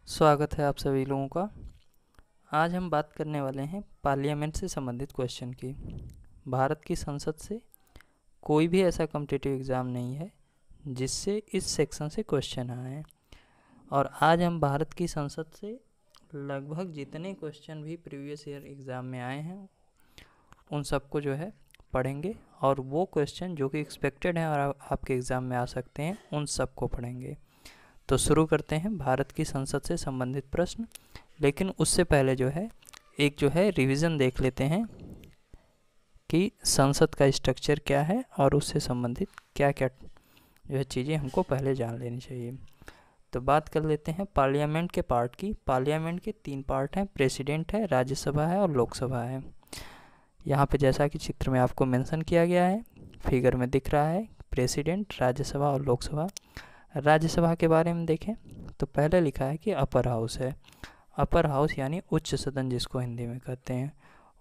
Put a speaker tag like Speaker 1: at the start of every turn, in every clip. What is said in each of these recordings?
Speaker 1: स्वागत है आप सभी लोगों का। आज हम बात करने वाले हैं पार्लियामेंट से संबंधित क्वेश्चन की। भारत की संसद से कोई भी ऐसा कॉम्पिटिटिव एग्ज़ाम नहीं है जिससे इस सेक्शन से क्वेश्चन आए हैं। और आज हम भारत की संसद से लगभग जितने क्वेश्चन भी प्रीवियस ईयर एग्ज़ाम में आए हैं उन सबको जो है पढ़ेंगे, और वो क्वेश्चन जो कि एक्सपेक्टेड हैं और आपके एग्ज़ाम में आ सकते हैं उन सबको पढ़ेंगे। तो शुरू करते हैं भारत की संसद से संबंधित प्रश्न। लेकिन उससे पहले जो है रिवीजन देख लेते हैं कि संसद का स्ट्रक्चर क्या है और उससे संबंधित क्या क्या जो है चीज़ें हमको पहले जान लेनी चाहिए। तो बात कर लेते हैं पार्लियामेंट के पार्ट की। पार्लियामेंट के 3 पार्ट हैं, प्रेसिडेंट है, राज्यसभा है और लोकसभा है। यहाँ पे जैसा कि चित्र में आपको मेंशन किया गया है, फिगर में दिख रहा है, प्रेसिडेंट, राज्यसभा और लोकसभा। राज्यसभा के बारे में देखें तो पहले लिखा है कि अपर हाउस है। अपर हाउस यानी उच्च सदन जिसको हिंदी में कहते हैं।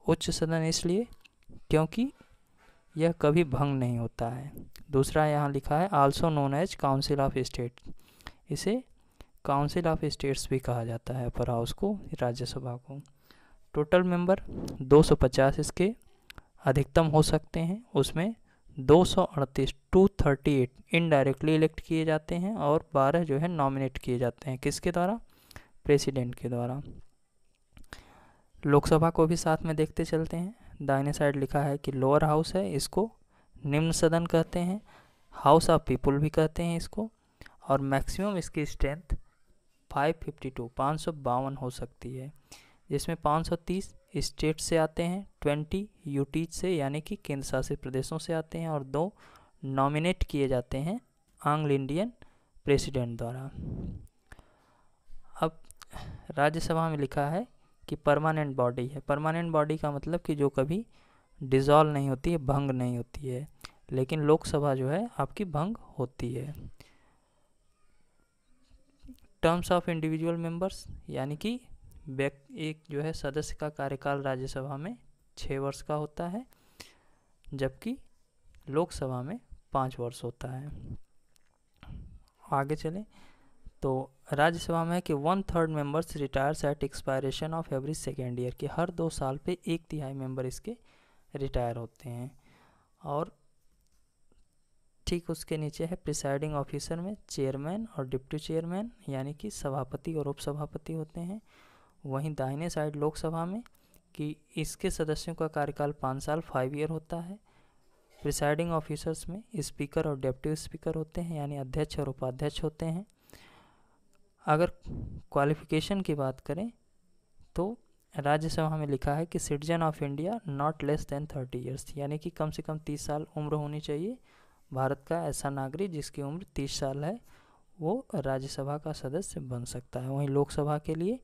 Speaker 1: उच्च सदन इसलिए क्योंकि यह कभी भंग नहीं होता है। दूसरा यहाँ लिखा है also known as council of state, इसे काउंसिल ऑफ स्टेट्स भी कहा जाता है अपर हाउस को, राज्यसभा को। टोटल मेंबर 250 इसके अधिकतम हो सकते हैं, उसमें 238 238 इनडायरेक्टली इलेक्ट किए जाते हैं और 12 जो है नॉमिनेट किए जाते हैं। किसके द्वारा? प्रेसिडेंट के द्वारा। लोकसभा को भी साथ में देखते चलते हैं। दाहिने साइड लिखा है कि लोअर हाउस है, इसको निम्न सदन कहते हैं, हाउस ऑफ पीपुल भी कहते हैं इसको, और मैक्सिमम इसकी स्ट्रेंथ 552 हो सकती है, जिसमें 530 स्टेट से आते हैं, 20 यूटी से यानी कि केंद्र शासित प्रदेशों से आते हैं, और 2 नॉमिनेट किए जाते हैं एंग्लो इंडियन प्रेसिडेंट द्वारा। अब राज्यसभा में लिखा है कि परमानेंट बॉडी है। परमानेंट बॉडी का मतलब कि जो कभी डिसॉल्व नहीं होती है, भंग नहीं होती है। लेकिन लोकसभा जो है आपकी भंग होती है। टर्म्स ऑफ इंडिविजुअल मेंबर्स यानी कि एक जो है सदस्य का कार्यकाल राज्यसभा में 6 वर्ष का होता है, जबकि लोकसभा में 5 वर्ष होता है। आगे चलें तो राज्यसभा में है कि 1/3 members retires at expiration of every second year, कि हर 2 साल पे 1/3 मेंबर इसके रिटायर होते हैं। और ठीक उसके नीचे है प्रिसाइडिंग ऑफिसर में चेयरमैन और डिप्टी चेयरमैन यानी कि सभापति और उपसभापति होते हैं। वहीं दाहिने साइड लोकसभा में कि इसके सदस्यों का कार्यकाल 5 साल 5 ईयर होता है। प्रिसाइडिंग ऑफिसर्स में स्पीकर और डिप्टी स्पीकर होते हैं यानी अध्यक्ष और उपाध्यक्ष होते हैं। अगर क्वालिफिकेशन की बात करें तो राज्यसभा में लिखा है कि citizen of India not less than 30 years, यानी कि कम से कम 30 साल उम्र होनी चाहिए। भारत का ऐसा नागरिक जिसकी उम्र 30 साल है वो राज्यसभा का सदस्य बन सकता है। वहीं लोकसभा के लिए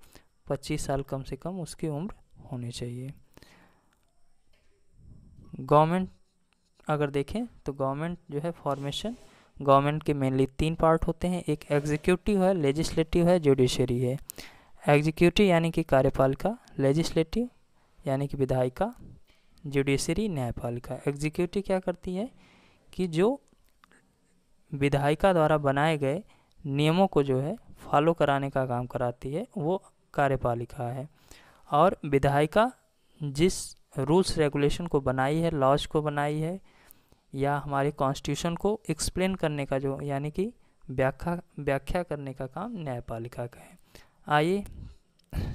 Speaker 1: 25 साल कम से कम उसकी उम्र होनी चाहिए। गवर्नमेंट अगर देखें तो गवर्नमेंट जो है फॉर्मेशन, गवर्नमेंट के मेनली 3 पार्ट होते हैं, एक एग्जीक्यूटिव है, लेजिस्लेटिव है, जुडिशरी है। एग्जीक्यूटिव यानी कि कार्यपालिका, लेजिस्लेटिव यानी कि विधायिका, जुडिशरी न्यायपालिका। एग्जीक्यूटिव क्या करती है कि जो विधायिका द्वारा बनाए गए नियमों को जो है फॉलो कराने का काम कराती है, वो कार्यपालिका है। और विधायिका जिस रूल्स रेगुलेशन को बनाई है, लॉज को बनाई है, या हमारे कॉन्स्टिट्यूशन को एक्सप्लेन करने का जो यानी कि व्याख्या करने का काम न्यायपालिका का है। आइए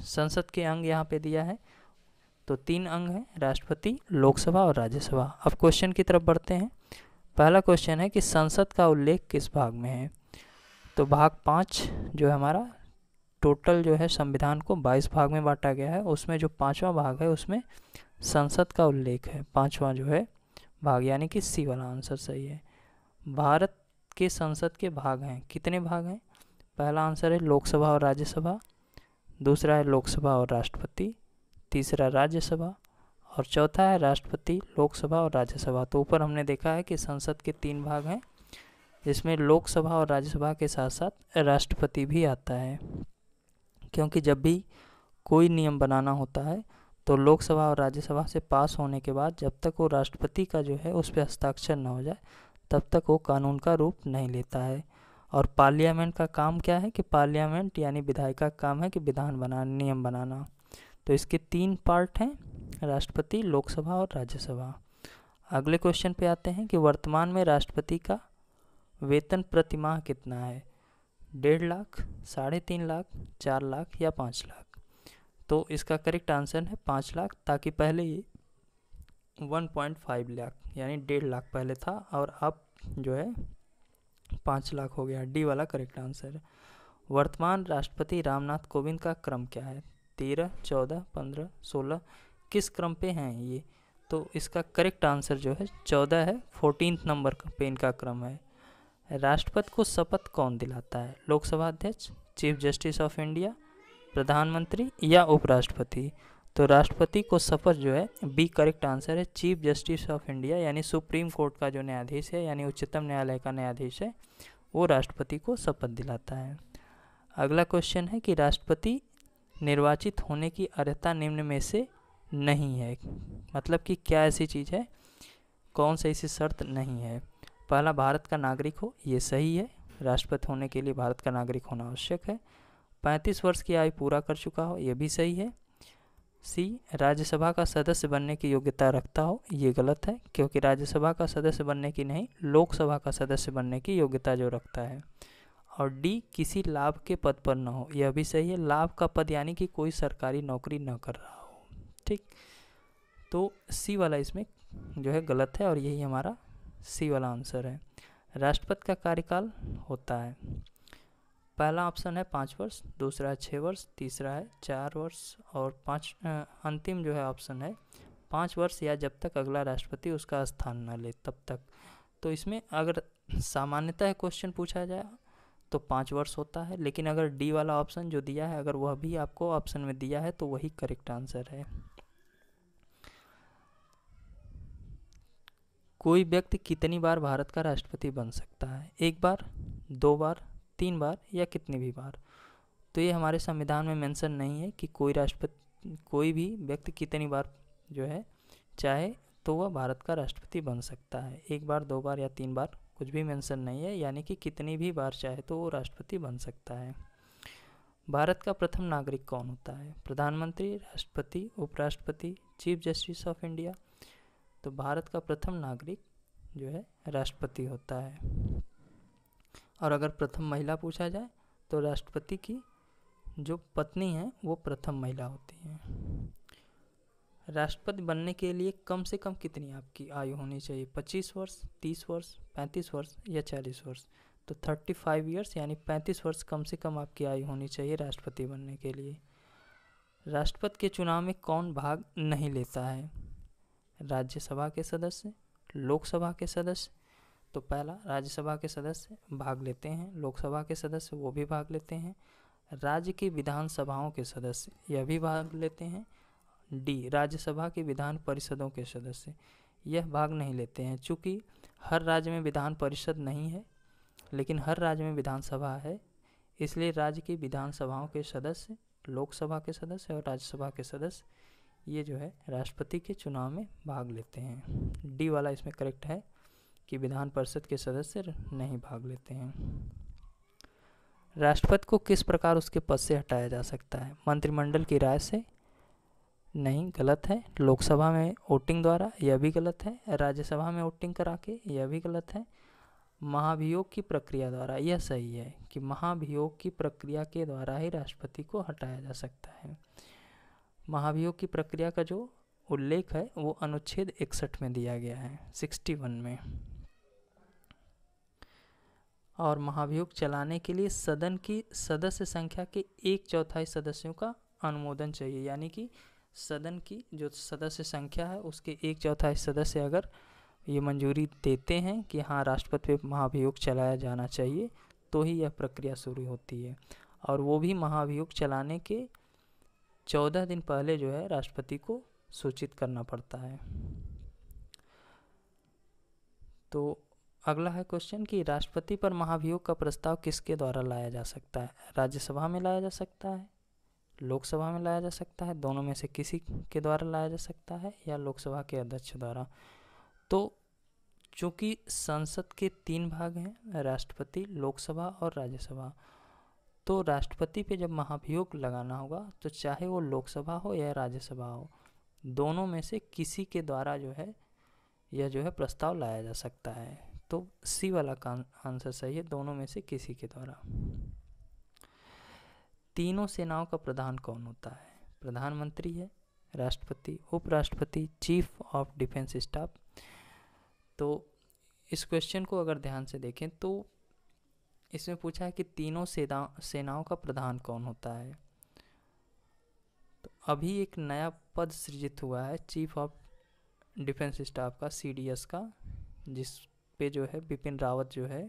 Speaker 1: संसद के अंग यहाँ पे दिया है, तो 3 अंग हैं, राष्ट्रपति, लोकसभा और राज्यसभा। अब क्वेश्चन की तरफ बढ़ते हैं। पहला क्वेश्चन है कि संसद का उल्लेख किस भाग में है? तो भाग 5 जो है हमारा, टोटल जो है संविधान को 22 भाग में बांटा गया है, उसमें जो 5वां भाग है उसमें संसद का उल्लेख है। 5वां जो है भाग यानी कि सी वाला आंसर सही है। भारत के संसद के भाग हैं, कितने भाग हैं? पहला आंसर है लोकसभा और राज्यसभा, दूसरा है लोकसभा और राष्ट्रपति, तीसरा राज्यसभा, और चौथा है राष्ट्रपति, लोकसभा और राज्यसभा। तो ऊपर हमने देखा है कि संसद के 3 भाग हैं, जिसमें लोकसभा और राज्यसभा के साथ साथ राष्ट्रपति भी आता है, क्योंकि जब भी कोई नियम बनाना होता है तो लोकसभा और राज्यसभा से पास होने के बाद जब तक वो राष्ट्रपति का जो है उस पर हस्ताक्षर न हो जाए तब तक वो कानून का रूप नहीं लेता है। और पार्लियामेंट का काम क्या है कि पार्लियामेंट यानी विधायिका का काम है कि विधान बनाना, नियम बनाना। तो इसके 3 पार्ट हैं, राष्ट्रपति, लोकसभा और राज्यसभा। अगले क्वेश्चन पे आते हैं कि वर्तमान में राष्ट्रपति का वेतन प्रति माह कितना है? 1.5 लाख, 3.5 लाख, 4 लाख या 5 लाख? तो इसका करेक्ट आंसर है 5 लाख, ताकि पहले ये 1.5 लाख यानी 1.5 लाख पहले था और अब जो है 5 लाख हो गया। डी वाला करेक्ट आंसर है। वर्तमान राष्ट्रपति रामनाथ कोविंद का क्रम क्या है? 13, 14, 15, 16, किस क्रम पे हैं ये? तो इसका करेक्ट आंसर जो है 14 है, 14th नंबर पे इनका क्रम है। राष्ट्रपति को शपथ कौन दिलाता है? लोकसभा अध्यक्ष, चीफ जस्टिस ऑफ इंडिया, प्रधानमंत्री या उपराष्ट्रपति? तो राष्ट्रपति को शपथ जो है बी करेक्ट आंसर है, चीफ जस्टिस ऑफ इंडिया यानी सुप्रीम कोर्ट का जो न्यायाधीश है यानी उच्चतम न्यायालय का न्यायाधीश है वो राष्ट्रपति को शपथ दिलाता है। अगला क्वेश्चन है कि राष्ट्रपति निर्वाचित होने की अर्हता निम्न में से नहीं है, मतलब कि क्या ऐसी चीज़ है, कौन सी ऐसी शर्त नहीं है? पहला, भारत का नागरिक हो, ये सही है, राष्ट्रपति होने के लिए भारत का नागरिक होना आवश्यक है। 35 वर्ष की आयु पूरा कर चुका हो, ये भी सही है। सी, राज्यसभा का सदस्य बनने की योग्यता रखता हो, ये गलत है, क्योंकि राज्यसभा का सदस्य बनने की नहीं, लोकसभा का सदस्य बनने की योग्यता जो रखता है। और डी, किसी लाभ के पद पर न हो, यह भी सही है, लाभ का पद यानी कि कोई सरकारी नौकरी न कर रहा हो। ठीक, तो सी वाला इसमें जो है गलत है और यही हमारा सी वाला आंसर है। राष्ट्रपति का कार्यकाल होता है, पहला ऑप्शन है 5 वर्ष, दूसरा है 6 वर्ष, तीसरा है 4 वर्ष और अंतिम जो है ऑप्शन है 5 वर्ष या जब तक अगला राष्ट्रपति उसका स्थान न ले तब तक। तो इसमें अगर सामान्यतः क्वेश्चन पूछा जाए तो 5 वर्ष होता है, लेकिन अगर डी वाला ऑप्शन जो दिया है अगर वह भी आपको ऑप्शन में दिया है तो वही करेक्ट आंसर है। कोई व्यक्ति कितनी बार भारत का राष्ट्रपति बन सकता है? 1 बार, 2 बार, 3 बार या कितनी भी बार? तो ये हमारे संविधान में मेंशन नहीं है कि कोई भी व्यक्ति कितनी बार जो है चाहे तो वह भारत का राष्ट्रपति बन सकता है। 1 बार, 2 बार या 3 बार कुछ भी मेंशन नहीं है, यानी कि कितनी भी बार चाहे तो वो राष्ट्रपति बन सकता है। भारत का प्रथम नागरिक कौन होता है? प्रधानमंत्री, राष्ट्रपति, उपराष्ट्रपति, चीफ जस्टिस ऑफ इंडिया? तो भारत का प्रथम नागरिक जो है राष्ट्रपति होता है। और अगर प्रथम महिला पूछा जाए तो राष्ट्रपति की जो पत्नी है वो प्रथम महिला होती है। राष्ट्रपति बनने के लिए कम से कम कितनी आपकी आयु होनी चाहिए? 25 वर्ष, 30 वर्ष, 35 वर्ष या 40 वर्ष? तो 35 ईयर्स यानी 35 वर्ष कम से कम आपकी आयु होनी चाहिए राष्ट्रपति बनने के लिए। राष्ट्रपति के चुनाव में कौन भाग नहीं लेता है? राज्यसभा के सदस्य, लोकसभा के सदस्य? तो पहला, राज्यसभा के सदस्य भाग लेते हैं, लोकसभा के सदस्य वो भी भाग लेते हैं, राज्य की विधानसभाओं के सदस्य यह भी भाग लेते हैं। डी, राज्यसभा की विधान परिषदों के सदस्य यह भाग नहीं लेते हैं। चूँकि हर राज्य में विधान परिषद नहीं है लेकिन हर राज्य में विधानसभा है, इसलिए राज्य की विधानसभाओं के सदस्य, लोकसभा के सदस्य और राज्यसभा के सदस्य ये जो है राष्ट्रपति के चुनाव में भाग लेते हैं। डी वाला इसमें करेक्ट है कि विधान परिषद के सदस्य नहीं भाग लेते हैं। राष्ट्रपति को किस प्रकार उसके पद से हटाया जा सकता है? मंत्रिमंडल की राय से? नहीं, गलत है। लोकसभा में वोटिंग द्वारा? यह भी गलत है। राज्यसभा में वोटिंग करा के? यह भी गलत है। महाभियोग की प्रक्रिया द्वारा? यह सही है कि महाभियोग की प्रक्रिया के द्वारा ही राष्ट्रपति को हटाया जा सकता है। महाभियोग की प्रक्रिया का जो उल्लेख है वो अनुच्छेद 61 में दिया गया है, 61 में। और महाभियोग चलाने के लिए सदन की सदस्य संख्या के 1/4 सदस्यों का अनुमोदन चाहिए, यानी कि सदन की जो सदस्य संख्या है उसके 1/4 सदस्य अगर ये मंजूरी देते हैं कि हाँ राष्ट्रपति पे महाभियोग चलाया जाना चाहिए तो ही यह प्रक्रिया शुरू होती है। और वो भी महाभियोग चलाने के 14 दिन पहले जो है राष्ट्रपति को सूचित करना पड़ता है। तो अगला है क्वेश्चन कि राष्ट्रपति पर महाभियोग का प्रस्ताव किसके द्वारा लाया जा सकता है? राज्यसभा में लाया जा सकता है, लोकसभा में लाया जा सकता है, दोनों में से किसी के द्वारा लाया जा सकता है या लोकसभा के अध्यक्ष द्वारा? तो चूँकि संसद के 3 भाग हैं, राष्ट्रपति, लोकसभा और राज्यसभा, तो राष्ट्रपति पे जब महाभियोग लगाना होगा तो चाहे वो लोकसभा हो या राज्यसभा हो, दोनों में से किसी के द्वारा जो है यह जो है प्रस्ताव लाया जा सकता है। तो सी वाला का आंसर सही है, दोनों में से किसी के द्वारा। तीनों सेनाओं का प्रधान कौन होता है? प्रधानमंत्री है, राष्ट्रपति, उपराष्ट्रपति, चीफ ऑफ डिफेंस स्टाफ। तो इस क्वेश्चन को अगर ध्यान से देखें तो इसमें पूछा है कि तीनों सेनाओं का प्रधान कौन होता है। तो अभी एक नया पद सृजित हुआ है चीफ ऑफ डिफेंस स्टाफ का, CDS का, जिस पे जो है बिपिन रावत जो है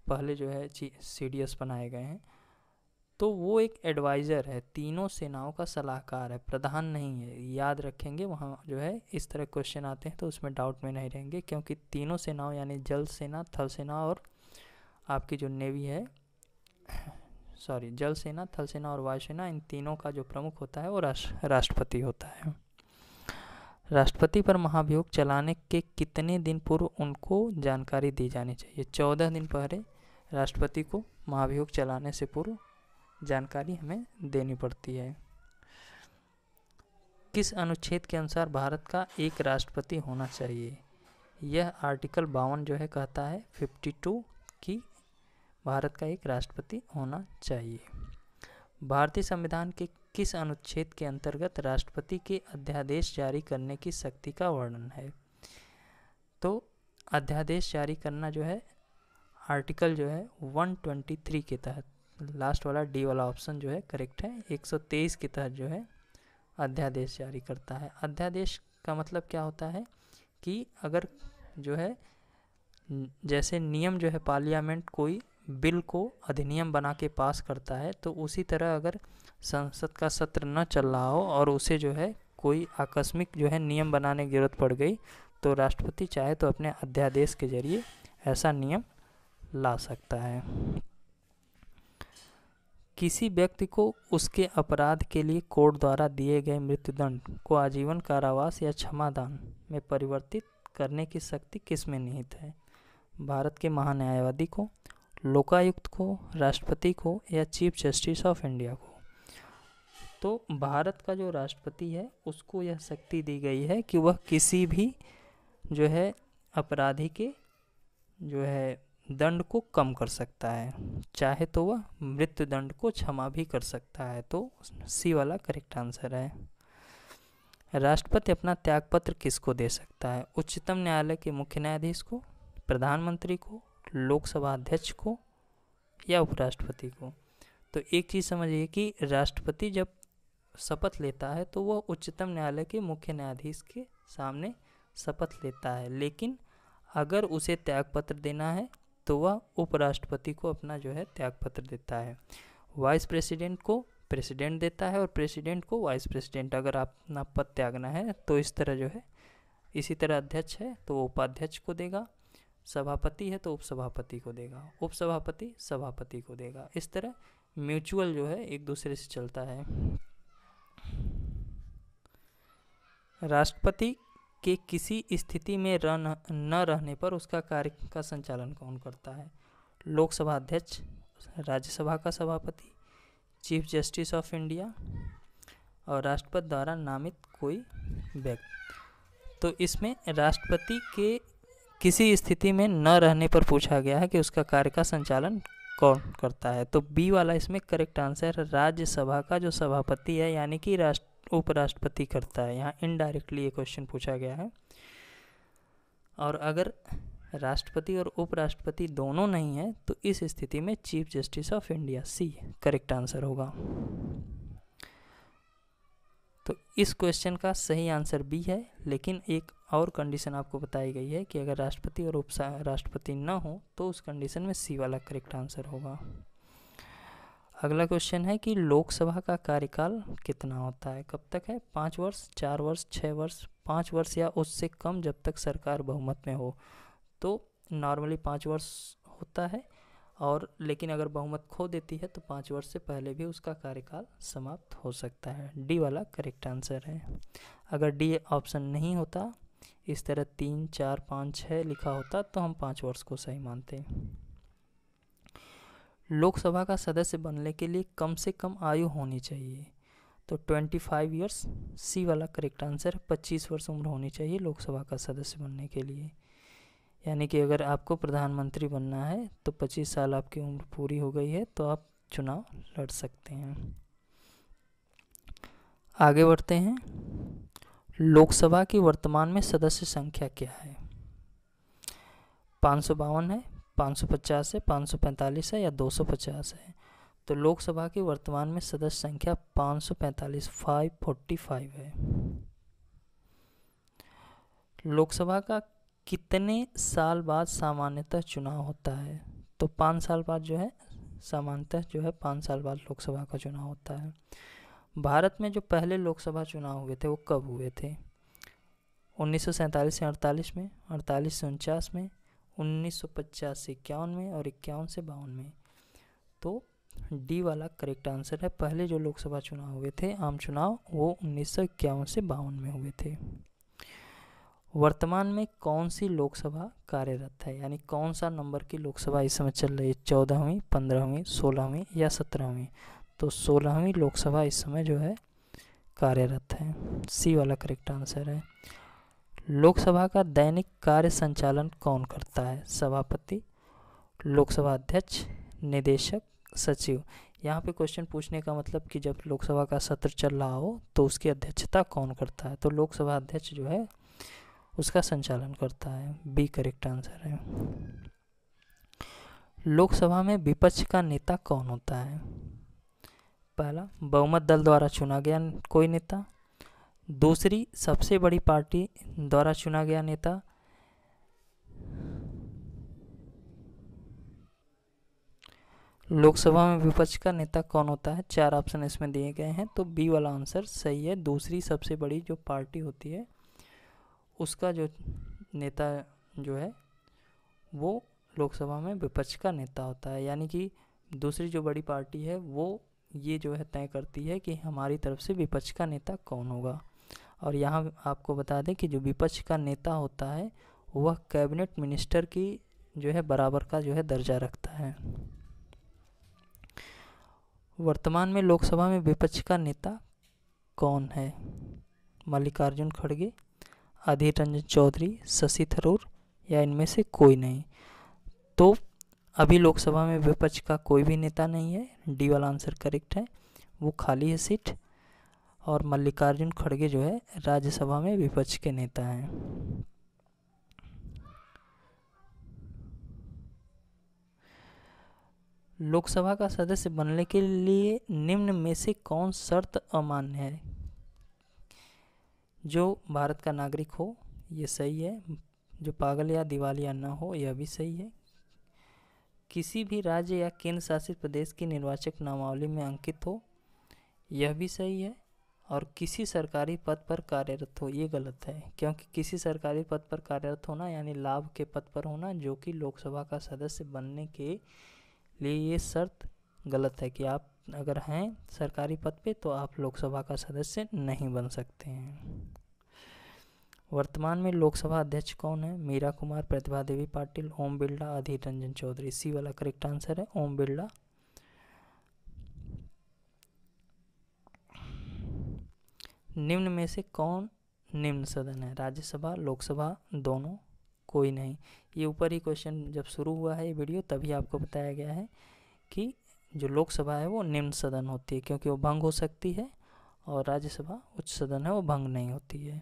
Speaker 1: पहले जो है CDS बनाए गए हैं। तो वो एक एडवाइज़र है, तीनों सेनाओं का सलाहकार है, प्रधान नहीं है। याद रखेंगे, वहाँ जो है इस तरह क्वेश्चन आते हैं तो उसमें डाउट में नहीं रहेंगे, क्योंकि तीनों सेनाओं यानी जल सेना, थल सेना और आपकी जो नेवी है, सॉरी, जल सेना, थल सेना और वायुसेना, इन तीनों का जो प्रमुख होता है वो राष्ट्रपति होता है। राष्ट्रपति पर महाभियोग चलाने के कितने दिन पूर्व उनको जानकारी दी जानी चाहिए? 14 दिन पहले राष्ट्रपति को महाभियोग चलाने से पूर्व जानकारी हमें देनी पड़ती है। किस अनुच्छेद के अनुसार भारत का एक राष्ट्रपति होना चाहिए? यह आर्टिकल 52 जो है कहता है 52 की भारत का एक राष्ट्रपति होना चाहिए। भारतीय संविधान के किस अनुच्छेद के अंतर्गत राष्ट्रपति के अध्यादेश जारी करने की शक्ति का वर्णन है? तो अध्यादेश जारी करना जो है आर्टिकल जो है 123 के तहत, लास्ट वाला डी वाला ऑप्शन जो है करेक्ट है, 123 के तहत जो है अध्यादेश जारी करता है। अध्यादेश का मतलब क्या होता है कि अगर जो है जैसे नियम जो है पार्लियामेंट कोई बिल को अधिनियम बना के पास करता है, तो उसी तरह अगर संसद का सत्र न चल रहा हो और उसे जो है कोई आकस्मिक जो है नियम बनाने की जरूरत पड़ गई, तो राष्ट्रपति चाहे तो अपने अध्यादेश के जरिए ऐसा नियम ला सकता है। किसी व्यक्ति को उसके अपराध के लिए कोर्ट द्वारा दिए गए मृत्युदंड को आजीवन कारावास या क्षमादान में परिवर्तित करने की शक्ति किस में निहित है? भारत के महान्यायवादी को, लोकायुक्त को, राष्ट्रपति को या चीफ जस्टिस ऑफ इंडिया को? तो भारत का जो राष्ट्रपति है उसको यह शक्ति दी गई है कि वह किसी भी जो है अपराधी के जो है दंड को कम कर सकता है, चाहे तो वह मृत्यु दंड को क्षमा भी कर सकता है। तो सी वाला करेक्ट आंसर है। राष्ट्रपति अपना त्यागपत्र किसको दे सकता है? उच्चतम न्यायालय के मुख्य न्यायाधीश को, प्रधानमंत्री को, लोकसभा अध्यक्ष को या उपराष्ट्रपति को? तो एक चीज़ समझिए कि राष्ट्रपति जब शपथ लेता है तो वह उच्चतम न्यायालय के मुख्य न्यायाधीश के सामने शपथ लेता है, लेकिन अगर उसे त्यागपत्र देना है तो वह उपराष्ट्रपति को अपना जो है त्यागपत्र देता है। वाइस प्रेसिडेंट को प्रेसिडेंट देता है और प्रेसिडेंट को वाइस प्रेसिडेंट। अगर अपना पद त्यागना है तो इस तरह जो है, इसी तरह अध्यक्ष है तो उपाध्यक्ष को देगा, सभापति है तो उपसभापति को देगा, उपसभापति सभापति को देगा। इस तरह म्यूचुअल जो है एक दूसरे से चलता है। राष्ट्रपति के किसी स्थिति में न रहने पर उसका कार्य का संचालन कौन करता है? लोकसभा अध्यक्ष, राज्यसभा का सभापति, चीफ जस्टिस ऑफ इंडिया और राष्ट्रपति द्वारा नामित कोई व्यक्ति। तो इसमें राष्ट्रपति के किसी स्थिति में न रहने पर पूछा गया है कि उसका कार्य का संचालन कौन करता है। तो बी वाला इसमें करेक्ट आंसर है। राज्यसभा का जो सभापति है यानी कि उपराष्ट्रपति करता है। यहाँ इनडायरेक्टली ये क्वेश्चन पूछा गया है। और अगर राष्ट्रपति और उपराष्ट्रपति दोनों नहीं है तो इस स्थिति में chief justice of India, C correct answer होगा। तो इस क्वेश्चन का सही आंसर बी है, लेकिन एक और कंडीशन आपको बताई गई है कि अगर राष्ट्रपति और उपराष्ट्रपति न हो तो उस कंडीशन में सी वाला करेक्ट आंसर होगा। अगला क्वेश्चन है कि लोकसभा का कार्यकाल कितना होता है, कब तक है? 5 वर्ष, 4 वर्ष, 6 वर्ष, 5 वर्ष या उससे कम जब तक सरकार बहुमत में हो। तो नॉर्मली 5 वर्ष होता है, और लेकिन अगर बहुमत खो देती है तो 5 वर्ष से पहले भी उसका कार्यकाल समाप्त हो सकता है। डी वाला करेक्ट आंसर है। अगर डी ऑप्शन नहीं होता इस तरह 3, 4, 5, 6 लिखा होता तो हम 5 वर्ष को सही मानते। लोकसभा का सदस्य बनने के लिए कम से कम आयु होनी चाहिए, तो 25 ईयर्स सी वाला करेक्ट आंसर। 25 वर्ष उम्र होनी चाहिए लोकसभा का सदस्य बनने के लिए। यानी कि अगर आपको प्रधानमंत्री बनना है तो 25 साल आपकी उम्र पूरी हो गई है तो आप चुनाव लड़ सकते हैं। आगे बढ़ते हैं। लोकसभा की वर्तमान में सदस्य संख्या क्या है? 552 है, 550 है, 545 है या 250 है? तो लोकसभा की वर्तमान में सदस्य संख्या 545 545 है। लोकसभा का कितने साल बाद सामान्यतः चुनाव होता है? तो 5 साल बाद जो है सामान्यतः जो है 5 साल बाद लोकसभा का चुनाव होता है। भारत में जो पहले लोकसभा चुनाव हुए थे वो कब हुए थे? 1947 से 48 में, 48 से 49 में, 1950 से 51 में और 51 से 52 में। तो डी वाला करेक्ट आंसर है। पहले जो लोकसभा चुनाव हुए थे आम चुनाव वो 1951 से 52 में हुए थे। वर्तमान में कौन सी लोकसभा कार्यरत है? यानी कौन सा नंबर की लोकसभा इस समय चल रही है? 14वीं, 15वीं, 16वीं या 17वीं? तो 16वीं लोकसभा इस समय जो है कार्यरत है। सी वाला करेक्ट आंसर है। लोकसभा का दैनिक कार्य संचालन कौन करता है? सभापति, लोकसभा अध्यक्ष, निदेशक, सचिव। यहाँ पे क्वेश्चन पूछने का मतलब कि जब लोकसभा का सत्र चल रहा हो तो उसकी अध्यक्षता कौन करता है? तो लोकसभा अध्यक्ष जो है उसका संचालन करता है। बी करेक्ट आंसर है। लोकसभा में विपक्ष का नेता कौन होता है? पहला, बहुमत दल द्वारा चुना गया कोई नेता। दूसरी, सबसे बड़ी पार्टी द्वारा चुना गया नेता। लोकसभा में विपक्ष का नेता कौन होता है? 4 ऑप्शन इसमें दिए गए हैं तो बी वाला आंसर सही है। दूसरी सबसे बड़ी जो पार्टी होती है उसका जो नेता जो है वो लोकसभा में विपक्ष का नेता होता है। यानी कि दूसरी जो बड़ी पार्टी है वो ये जो है तय करती है कि हमारी तरफ से विपक्ष का नेता कौन होगा। और यहाँ आपको बता दें कि जो विपक्ष का नेता होता है वह कैबिनेट मिनिस्टर की जो है बराबर का जो है दर्जा रखता है। वर्तमान में लोकसभा में विपक्ष का नेता कौन है? मल्लिकार्जुन खड़गे, अधीर रंजन चौधरी, शशि थरूर या इनमें से कोई नहीं? तो अभी लोकसभा में विपक्ष का कोई भी नेता नहीं है। डी वाला आंसर करेक्ट है। वो खाली है सीट। और मल्लिकार्जुन खड़गे जो है राज्यसभा में विपक्ष के नेता हैं। लोकसभा का सदस्य बनने के लिए निम्न में से कौन शर्त अमान्य है? जो भारत का नागरिक हो, ये सही है। जो पागल या दिवालिया न हो, यह भी सही है। किसी भी राज्य या केंद्र शासित प्रदेश की निर्वाचक नामावली में अंकित हो, यह भी सही है। और किसी सरकारी पद पर कार्यरत हो, ये गलत है। क्योंकि किसी सरकारी पद पर कार्यरत होना यानी लाभ के पद पर होना, जो कि लोकसभा का सदस्य बनने के लिए ये शर्त गलत है कि आप अगर हैं सरकारी पद पे तो आप लोकसभा का सदस्य नहीं बन सकते हैं। वर्तमान में लोकसभा अध्यक्ष कौन है? मीरा कुमार, प्रतिभा देवी पाटिल, ओम बिरला, अधीर रंजन चौधरी। सी वाला करेक्ट आंसर है ओम बिरला। निम्न में से कौन निम्न सदन है? राज्यसभा, लोकसभा, दोनों, कोई नहीं। ये ऊपर ही क्वेश्चन जब शुरू हुआ है ये वीडियो तभी आपको बताया गया है कि जो लोकसभा है वो निम्न सदन होती है क्योंकि वो भंग हो सकती है, और राज्यसभा उच्च सदन है वो भंग नहीं होती है।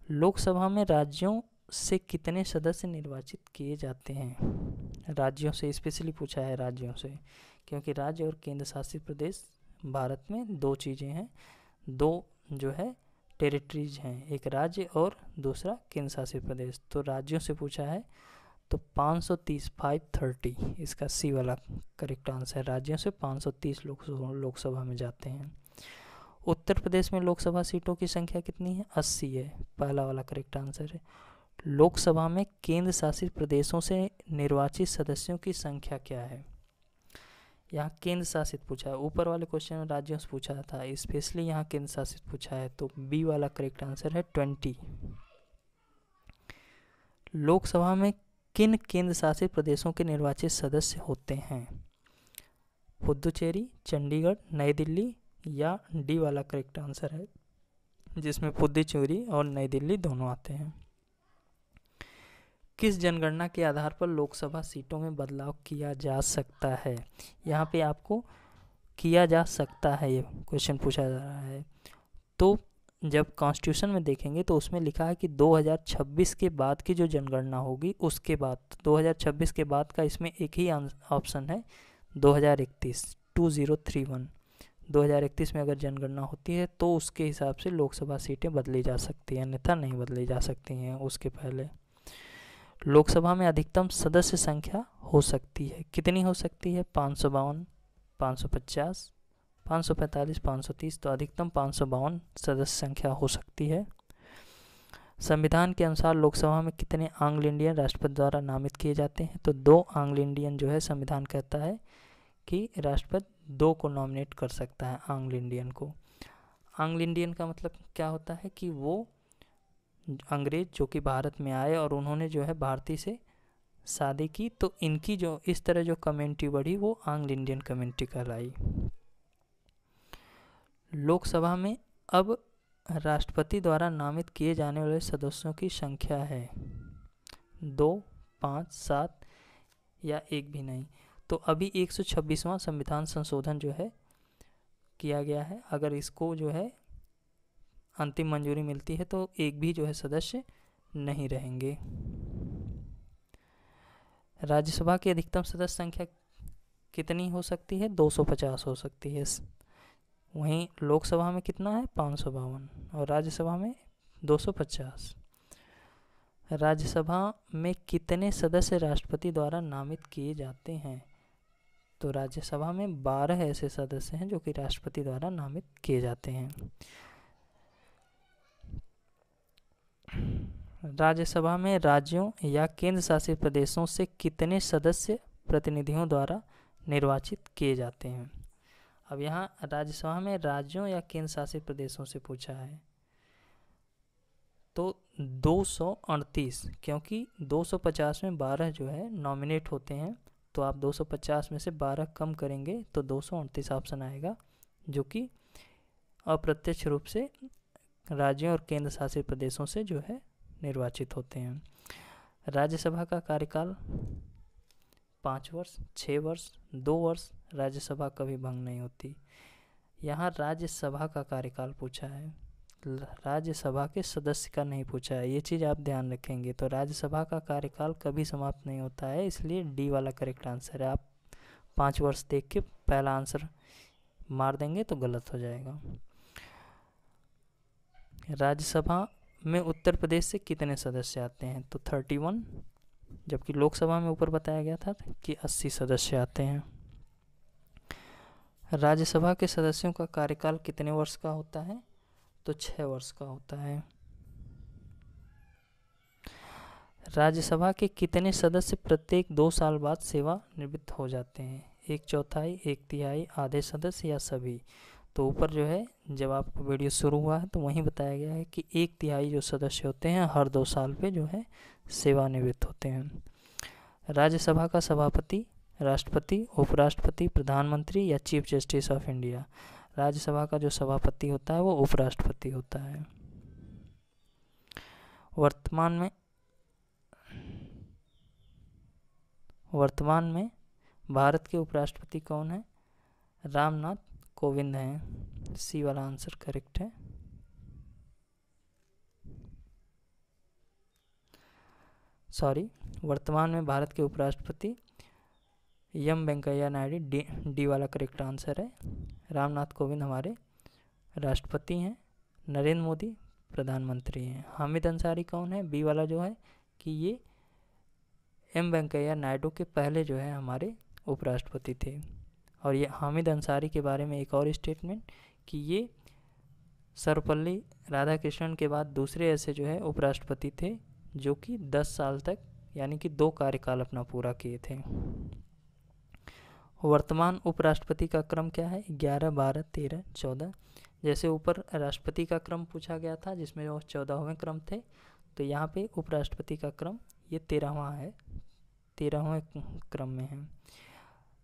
Speaker 1: लोकसभा में राज्यों से कितने सदस्य निर्वाचित किए जाते हैं? राज्यों से स्पेशली पूछा है, राज्यों से, क्योंकि राज्य और केंद्र शासित प्रदेश भारत में दो चीज़ें हैं, दो जो है टेरिटरीज हैं, एक राज्य और दूसरा केंद्र शासित प्रदेश। तो राज्यों से पूछा है तो 530 530 इसका सी वाला करेक्ट आंसर। राज्यों से 530 लोकसभा में जाते हैं। उत्तर प्रदेश में लोकसभा सीटों की संख्या कितनी है? 80 है। पहला वाला करेक्ट आंसर है। लोकसभा में केंद्र शासित प्रदेशों से निर्वाचित सदस्यों की संख्या क्या है? यहाँ केंद्र शासित पूछा है, ऊपर वाले क्वेश्चन में राज्यों से पूछा था, स्पेशली यहाँ केंद्र शासित पूछा है, तो बी वाला करेक्ट आंसर है 20। लोकसभा में किन केंद्र शासित प्रदेशों के निर्वाचित सदस्य होते हैं? पुदुचेरी, चंडीगढ़, नई दिल्ली या डी वाला करेक्ट आंसर है, जिसमें पुदुचेरी और नई दिल्ली दोनों आते हैं। किस जनगणना के आधार पर लोकसभा सीटों में बदलाव किया जा सकता है? यहाँ पे आपको किया जा सकता है ये क्वेश्चन पूछा जा रहा है। तो जब कॉन्स्टिट्यूशन में देखेंगे तो उसमें लिखा है कि 2026 के बाद की जो जनगणना होगी उसके बाद, 2026 के बाद का इसमें एक ही ऑप्शन है 2031, 2031। 2031 में अगर जनगणना होती है तो उसके हिसाब से लोकसभा सीटें बदली जा सकती हैं, अन्यथा नहीं बदली जा सकती हैं उसके पहले। लोकसभा में अधिकतम सदस्य संख्या हो सकती है, कितनी हो सकती है? 552, 550, 545, 530। तो अधिकतम 552 सदस्य संख्या हो सकती है। संविधान के अनुसार लोकसभा में कितने एंग्लो इंडियन राष्ट्रपति द्वारा नामित किए जाते हैं? तो 2 एंग्लो इंडियन जो है संविधान कहता है कि राष्ट्रपति 2 को नॉमिनेट कर सकता है एंग्लो इंडियन को। एंग्लो इंडियन का मतलब क्या होता है कि वो अंग्रेज जो कि भारत में आए और उन्होंने जो है भारतीय से शादी की, तो इनकी जो इस तरह जो कम्युनिटी बढ़ी वो एंग्लो इंडियन कम्युनिटी कहलाई। लोकसभा में अब राष्ट्रपति द्वारा नामित किए जाने वाले सदस्यों की संख्या है 2, 5, 7 या एक भी नहीं। तो अभी 126वां संविधान संशोधन जो है किया गया है, अगर इसको जो है अंतिम मंजूरी मिलती है तो एक भी जो है सदस्य नहीं रहेंगे। राज्यसभा की अधिकतम सदस्य संख्या कितनी हो सकती है? 250 हो सकती है। वहीं लोकसभा में कितना है? 552 और राज्यसभा में 250। राज्यसभा में कितने सदस्य राष्ट्रपति द्वारा नामित किए जाते हैं? तो राज्यसभा में 12 ऐसे सदस्य हैं जो कि राष्ट्रपति द्वारा नामित किए जाते हैं। राज्यसभा में राज्यों या केंद्र शासित प्रदेशों से कितने सदस्य प्रतिनिधियों द्वारा निर्वाचित किए जाते हैं? अब यहाँ राज्यसभा में राज्यों या केंद्र शासित प्रदेशों से पूछा है तो 238, क्योंकि 250 में 12 जो है नॉमिनेट होते हैं, तो आप 250 में से 12 कम करेंगे तो 238 ऑप्शन आएगा, जो कि अप्रत्यक्ष रूप से राज्यों और केंद्र शासित प्रदेशों से जो है निर्वाचित होते हैं। राज्यसभा का कार्यकाल 5 वर्ष, 6 वर्ष, 2 वर्ष। राज्यसभा कभी भंग नहीं होती। यहाँ राज्यसभा का कार्यकाल पूछा है, राज्यसभा के सदस्य का नहीं पूछा है, ये चीज़ आप ध्यान रखेंगे। तो राज्यसभा का कार्यकाल कभी समाप्त नहीं होता है, इसलिए डी वाला करेक्ट आंसर है। आप 5 वर्ष देख के पहला आंसर मार देंगे तो गलत हो जाएगा। राज्यसभा में उत्तर प्रदेश से कितने सदस्य आते हैं? तो 31, जबकि लोकसभा में ऊपर बताया गया था कि 80 सदस्य आते हैं। राज्यसभा के सदस्यों का कार्यकाल कितने वर्ष का होता है? तो 6 वर्ष का होता है। राज्यसभा के कितने सदस्य प्रत्येक 2 साल बाद सेवानिवृत्त हो जाते हैं? 1/4, 1/3, आधे सदस्य या सभी? तो ऊपर जो है जब आपको वीडियो शुरू हुआ है तो वहीं बताया गया है कि 1/3 जो सदस्य होते हैं हर 2 साल पे जो है सेवानिवृत्त होते हैं। राज्यसभा का सभापति राष्ट्रपति, उपराष्ट्रपति, प्रधानमंत्री या chief justice of India? Rajya Sabha का जो सभापति होता है वो उपराष्ट्रपति होता है। वर्तमान में भारत के उपराष्ट्रपति कौन है? रामनाथ कोविंद हैं। सी वाला आंसर करेक्ट है। वर्तमान में भारत के उपराष्ट्रपति एम वेंकैया नायडू, डी वाला करेक्ट आंसर है। रामनाथ कोविंद हमारे राष्ट्रपति हैं। नरेंद्र मोदी प्रधानमंत्री हैं। हामिद अंसारी कौन है? बी वाला जो है कि ये एम वेंकैया नायडू के पहले जो है हमारे उपराष्ट्रपति थे। और ये हामिद अंसारी के बारे में एक और स्टेटमेंट कि ये सर्वपल्ली राधाकृष्णन के बाद दूसरे ऐसे जो है उपराष्ट्रपति थे जो कि 10 साल तक यानी कि 2 कार्यकाल अपना पूरा किए थे। वर्तमान उपराष्ट्रपति का क्रम क्या है? 11, 12, 13, 14। जैसे ऊपर राष्ट्रपति का क्रम पूछा गया था जिसमें वो 14वें क्रम थे, तो यहाँ पे उपराष्ट्रपति का क्रम ये 13वां है, 13वें क्रम में है।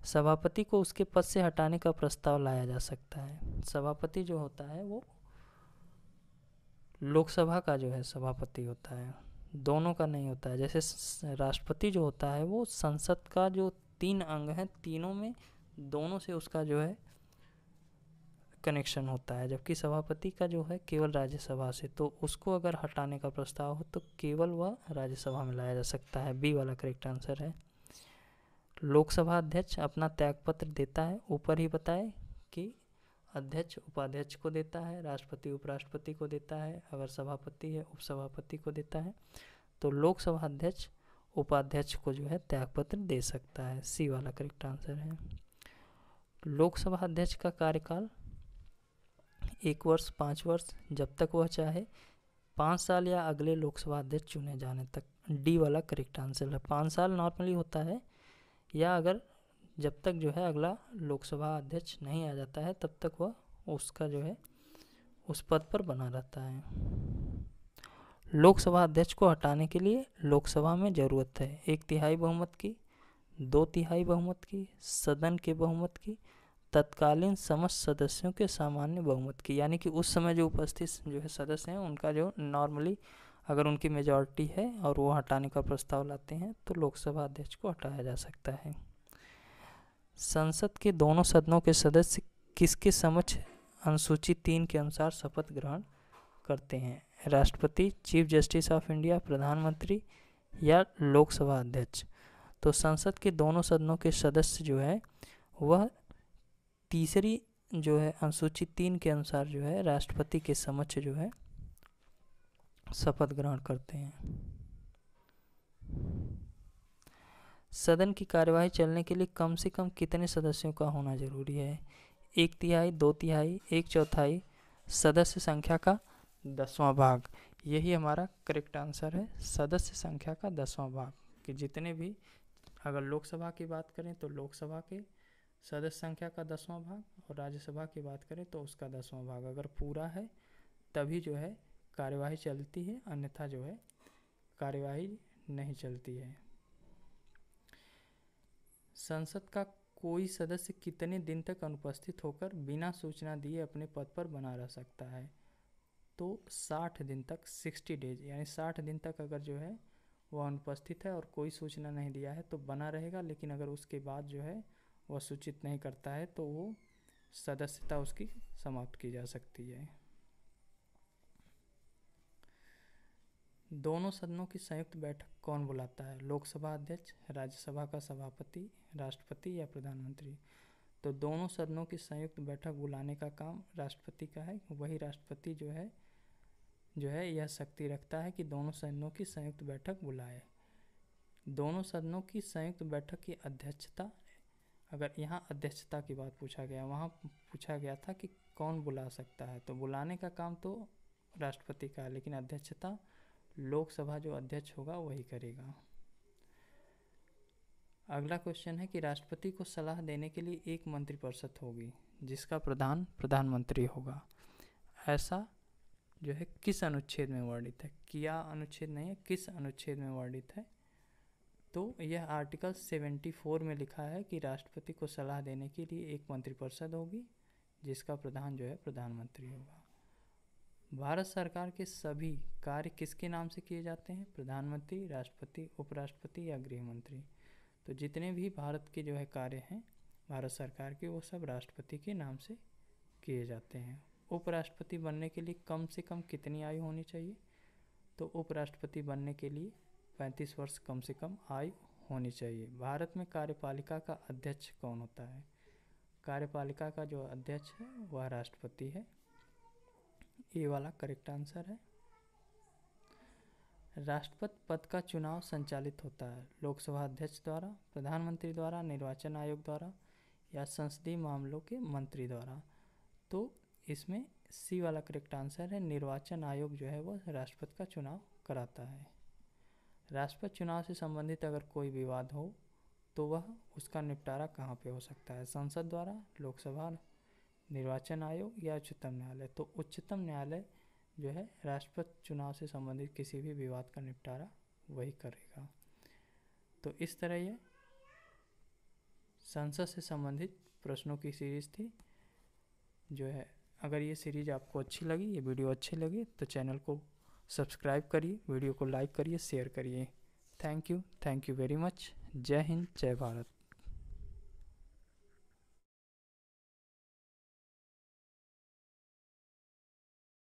Speaker 1: सभापति को उसके पद से हटाने का प्रस्ताव लाया जा सकता है। सभापति जो होता है वो लोकसभा का जो है सभापति होता है, दोनों का नहीं होता है। जैसे राष्ट्रपति जो होता है वो संसद का जो 3 अंग हैं, तीनों में दोनों से उसका जो है कनेक्शन होता है, जबकि सभापति का जो है केवल राज्यसभा से। तो उसको अगर हटाने का प्रस्ताव हो तो केवल वह राज्यसभा में लाया जा सकता है। बी वाला करेक्ट आंसर है। लोकसभा अध्यक्ष अपना त्यागपत्र देता है, ऊपर ही बताए कि अध्यक्ष उपाध्यक्ष को देता है, राष्ट्रपति उपराष्ट्रपति को देता है, अगर सभापति है उपसभापति को देता है। तो लोकसभा अध्यक्ष उपाध्यक्ष को जो है त्यागपत्र दे सकता है। सी वाला करेक्ट आंसर है। लोकसभा अध्यक्ष का कार्यकाल 1 वर्ष, 5 वर्ष, जब तक वह चाहे, 5 साल या अगले लोकसभा अध्यक्ष चुने जाने तक। डी वाला करेक्ट आंसर है। 5 साल नॉर्मली होता है, या अगर जब तक जो है अगला लोकसभा अध्यक्ष नहीं आ जाता है तब तक वह उसका जो है उस पद पर बना रहता है। लोकसभा अध्यक्ष को हटाने के लिए लोकसभा में ज़रूरत है 1/3 बहुमत की, 2/3 बहुमत की, सदन के बहुमत की, तत्कालीन समस्त सदस्यों के सामान्य बहुमत की। यानी कि उस समय जो उपस्थित जो है सदस्य हैं उनका जो नॉर्मली अगर उनकी मेजॉरिटी है और वो हटाने का प्रस्ताव लाते हैं तो लोकसभा अध्यक्ष को हटाया जा सकता है। संसद के दोनों सदनों के सदस्य किसके समक्ष अनुसूची 3 के अनुसार शपथ ग्रहण करते हैं? राष्ट्रपति, चीफ जस्टिस ऑफ इंडिया, प्रधानमंत्री या लोकसभा अध्यक्ष? तो संसद के दोनों सदनों के सदस्य जो है वह तीसरी जो है अनुसूची 3 के अनुसार जो है राष्ट्रपति के समक्ष जो है शपथ ग्रहण करते हैं। सदन की कार्यवाही चलने के लिए कम से कम कितने सदस्यों का होना जरूरी है? 1/3, 2/3, 1/4, सदस्य संख्या का 10वां भाग। यही हमारा करेक्ट आंसर है, सदस्य संख्या का 10वां भाग। कि जितने भी अगर लोकसभा की बात करें तो लोकसभा के सदस्य संख्या का 10वां भाग, और राज्यसभा की बात करें तो उसका 10वां भाग अगर पूरा है तभी जो है कार्यवाही चलती है, अन्यथा जो है कार्यवाही नहीं चलती है। संसद का कोई सदस्य कितने दिन तक अनुपस्थित होकर बिना सूचना दिए अपने पद पर बना रह सकता है? तो 60 दिन तक, 60 डेज, यानी 60 दिन तक अगर जो है वह अनुपस्थित है और कोई सूचना नहीं दिया है तो बना रहेगा, लेकिन अगर उसके बाद जो है वह सूचित नहीं करता है तो वो सदस्यता उसकी समाप्त की जा सकती है। दोनों सदनों की संयुक्त बैठक कौन बुलाता है? लोकसभा अध्यक्ष, राज्यसभा का सभापति, राष्ट्रपति या प्रधानमंत्री? तो दोनों सदनों की संयुक्त बैठक बुलाने का काम राष्ट्रपति का है। वही राष्ट्रपति जो है यह शक्ति रखता है कि दोनों सदनों की संयुक्त बैठक बुलाए। दोनों सदनों की संयुक्त बैठक की अध्यक्षता, अगर यहाँ अध्यक्षता की बात पूछा गया, वहाँ पूछा गया था कि कौन बुला सकता है, तो बुलाने का काम तो राष्ट्रपति का है, लेकिन अध्यक्षता लोकसभा जो अध्यक्ष होगा वही करेगा। अगला क्वेश्चन है कि राष्ट्रपति को सलाह देने के लिए एक मंत्रिपरिषद होगी जिसका प्रधान प्रधानमंत्री होगा। ऐसा जो है किस अनुच्छेद में वर्णित है? क्या अनुच्छेद नहीं है, किस अनुच्छेद में वर्णित है? तो यह आर्टिकल 74 में लिखा है कि राष्ट्रपति को सलाह देने के लिए एक मंत्रिपरिषद होगी जिसका प्रधान जो है प्रधानमंत्री होगा। भारत सरकार के सभी कार्य किसके नाम से किए जाते हैं? प्रधानमंत्री, राष्ट्रपति, उपराष्ट्रपति या गृह मंत्री? तो जितने भी भारत के जो है कार्य हैं भारत सरकार के, वो सब राष्ट्रपति के नाम से किए जाते हैं। उपराष्ट्रपति बनने के लिए कम से कम कितनी आयु होनी चाहिए? तो उपराष्ट्रपति बनने के लिए 35 वर्ष कम से कम आयु होनी चाहिए। भारत में कार्यपालिका का अध्यक्ष कौन होता है? कार्यपालिका का जो अध्यक्ष है वह राष्ट्रपति है। ये वाला करेक्ट आंसर है। राष्ट्रपति पद का चुनाव संचालित होता है लोकसभा अध्यक्ष द्वारा, प्रधानमंत्री द्वारा, निर्वाचन आयोग द्वारा या संसदीय मामलों के मंत्री द्वारा? तो इसमें सी वाला करेक्ट आंसर है, निर्वाचन आयोग जो है वो राष्ट्रपति का चुनाव कराता है। राष्ट्रपति चुनाव से संबंधित अगर कोई विवाद हो तो वह उसका निपटारा कहाँ पे हो सकता है? संसद द्वारा, लोकसभा, निर्वाचन आयोग या उच्चतम न्यायालय? तो उच्चतम न्यायालय जो है राष्ट्रपति चुनाव से संबंधित किसी भी विवाद का निपटारा वही करेगा। तो इस तरह ये संसद से संबंधित प्रश्नों की सीरीज़ थी जो है। अगर ये सीरीज़ आपको अच्छी लगी, ये वीडियो अच्छी लगी, तो चैनल को सब्सक्राइब करिए, वीडियो को लाइक करिए, शेयर करिए। Thank you very much. जय हिंद, जय भारत।